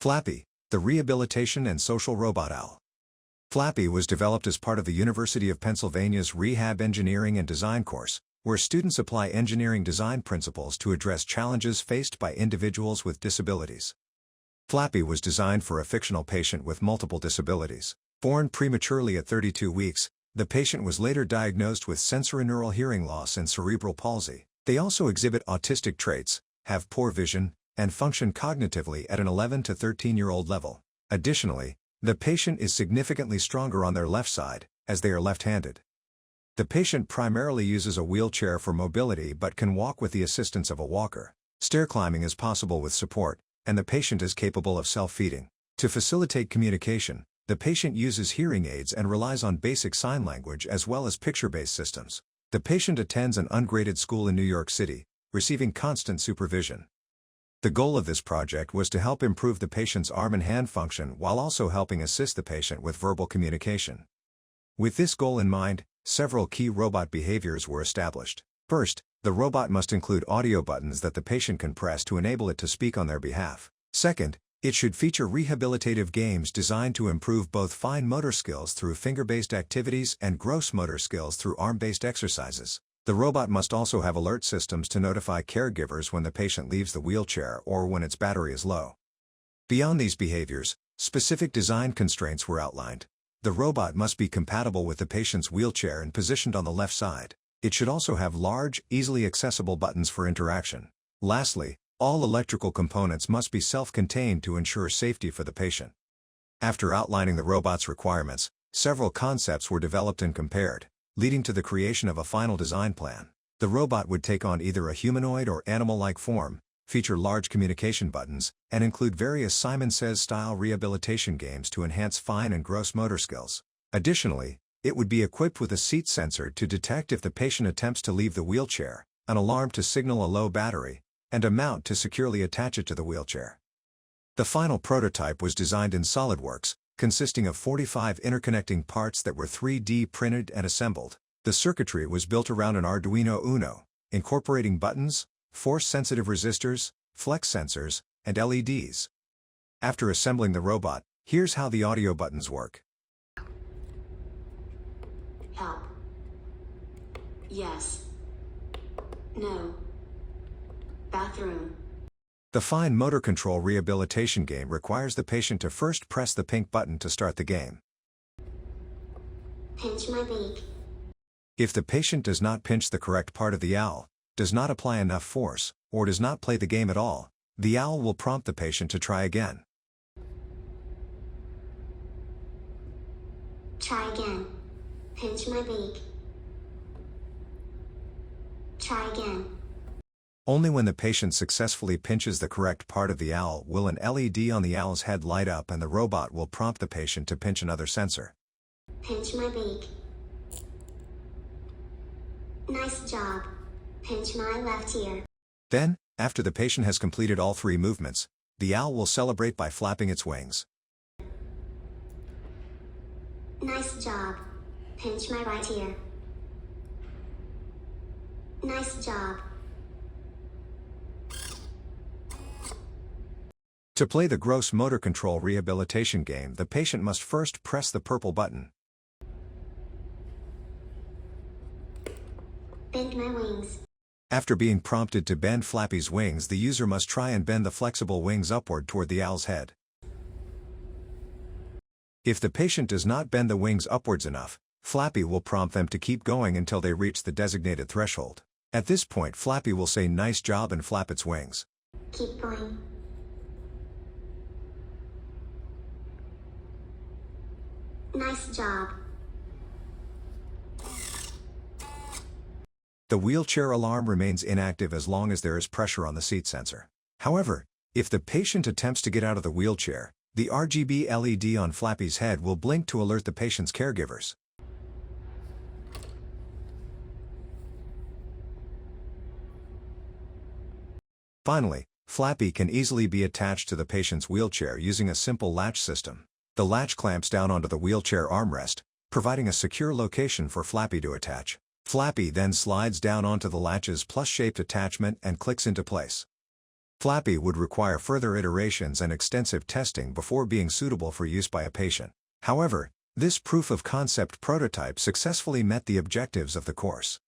Flappy, the rehabilitation and social robot owl. Flappy was developed as part of the University of Pennsylvania's Rehab Engineering and Design course, where students apply engineering design principles to address challenges faced by individuals with disabilities. Flappy was designed for a fictional patient with multiple disabilities. Born prematurely at 32 weeks, the patient was later diagnosed with sensorineural hearing loss and cerebral palsy. They also exhibit autistic traits, have poor vision, and function cognitively at an 11 to 13-year-old level. Additionally, the patient is significantly stronger on their left side, as they are left-handed. The patient primarily uses a wheelchair for mobility but can walk with the assistance of a walker. Stair climbing is possible with support, and the patient is capable of self-feeding. To facilitate communication, the patient uses hearing aids and relies on basic sign language as well as picture-based systems. The patient attends an ungraded school in New York City, receiving constant supervision. The goal of this project was to help improve the patient's arm and hand function while also helping assist the patient with verbal communication. With this goal in mind, several key robot behaviors were established. First, the robot must include audio buttons that the patient can press to enable it to speak on their behalf. Second, it should feature rehabilitative games designed to improve both fine motor skills through finger-based activities and gross motor skills through arm-based exercises. The robot must also have alert systems to notify caregivers when the patient leaves the wheelchair or when its battery is low. Beyond these behaviors, specific design constraints were outlined. The robot must be compatible with the patient's wheelchair and positioned on the left side. It should also have large, easily accessible buttons for interaction. Lastly, all electrical components must be self-contained to ensure safety for the patient. After outlining the robot's requirements, several concepts were developed and compared, leading to the creation of a final design plan. The robot would take on either a humanoid or animal-like form, feature large communication buttons, and include various Simon Says-style rehabilitation games to enhance fine and gross motor skills. Additionally, it would be equipped with a seat sensor to detect if the patient attempts to leave the wheelchair, an alarm to signal a low battery, and a mount to securely attach it to the wheelchair. The final prototype was designed in SolidWorks, consisting of 45 interconnecting parts that were 3D printed and assembled. The circuitry was built around an Arduino Uno, incorporating buttons, force-sensitive resistors, flex sensors, and LEDs. After assembling the robot, here's how the audio buttons work. Help. Yes. No. Bathroom. The fine motor control rehabilitation game requires the patient to first press the pink button to start the game. Pinch my beak. If the patient does not pinch the correct part of the owl, does not apply enough force, or does not play the game at all, the owl will prompt the patient to try again. Try again. Pinch my beak. Try again. Only when the patient successfully pinches the correct part of the owl will an LED on the owl's head light up and the robot will prompt the patient to pinch another sensor. Pinch my beak. Nice job. Pinch my left ear. Then, after the patient has completed all three movements, the owl will celebrate by flapping its wings. Nice job. Pinch my right ear. Nice job. To play the gross motor control rehabilitation game, the patient must first press the purple button. Bend my wings. After being prompted to bend Flappy's wings, the user must try and bend the flexible wings upward toward the owl's head. If the patient does not bend the wings upwards enough, Flappy will prompt them to keep going until they reach the designated threshold. At this point, Flappy will say "nice job" and flap its wings. Keep going. Nice job. The wheelchair alarm remains inactive as long as there is pressure on the seat sensor. However, if the patient attempts to get out of the wheelchair, the RGB LED on Flappy's head will blink to alert the patient's caregivers. Finally, Flappy can easily be attached to the patient's wheelchair using a simple latch system. The latch clamps down onto the wheelchair armrest, providing a secure location for Flappy to attach. Flappy then slides down onto the latch's plus-shaped attachment and clicks into place. Flappy would require further iterations and extensive testing before being suitable for use by a patient. However, this proof of concept prototype successfully met the objectives of the course.